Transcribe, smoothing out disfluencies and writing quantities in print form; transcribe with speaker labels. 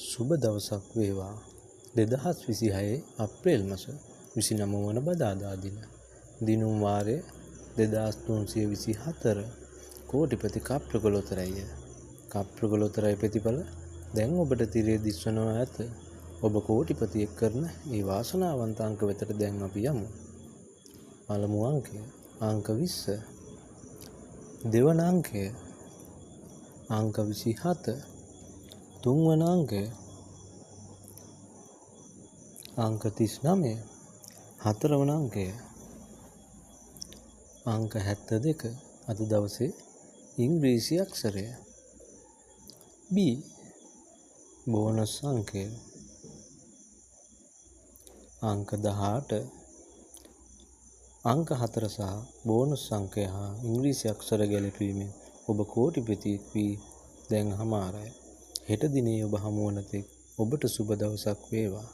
Speaker 1: සුබ දවසක් වේවා. 2026 අප්‍රේල් මාස 29 වන බදාදා දින. දිනුම් වාරය 2324. කෝටිපති කප්‍රගලොතරය. කප්‍රගලොතරයි ප්‍රතිඵල දැන් ඔබට තිරේ දිස්වනවා ඇත. ඔබ කෝටිපතියෙක් කරන ඒ වාසනාවන්ත අංක වෙතට දැන් අපි යමු. පළමු අංකය අංක 20. දෙවන අංකය අංක 27. තුන්වන අංකය අංක 39. හතරවන අංකය අංක 72. අද දවසේ ඉංග්‍රීසි අක්ෂරය B. බෝනස් අංකය අංක 18. අංක 4 සහ බෝනස් අංකය හා ඉංග්‍රීසි අක්ෂර ගැලපීමෙන් ඔබ කෝටිපතියෙක් වී දැන් හමාරයි. හෙට දිනේ ඔබ හමුවන තෙක් ඔබට සුබ දවසක් වේවා.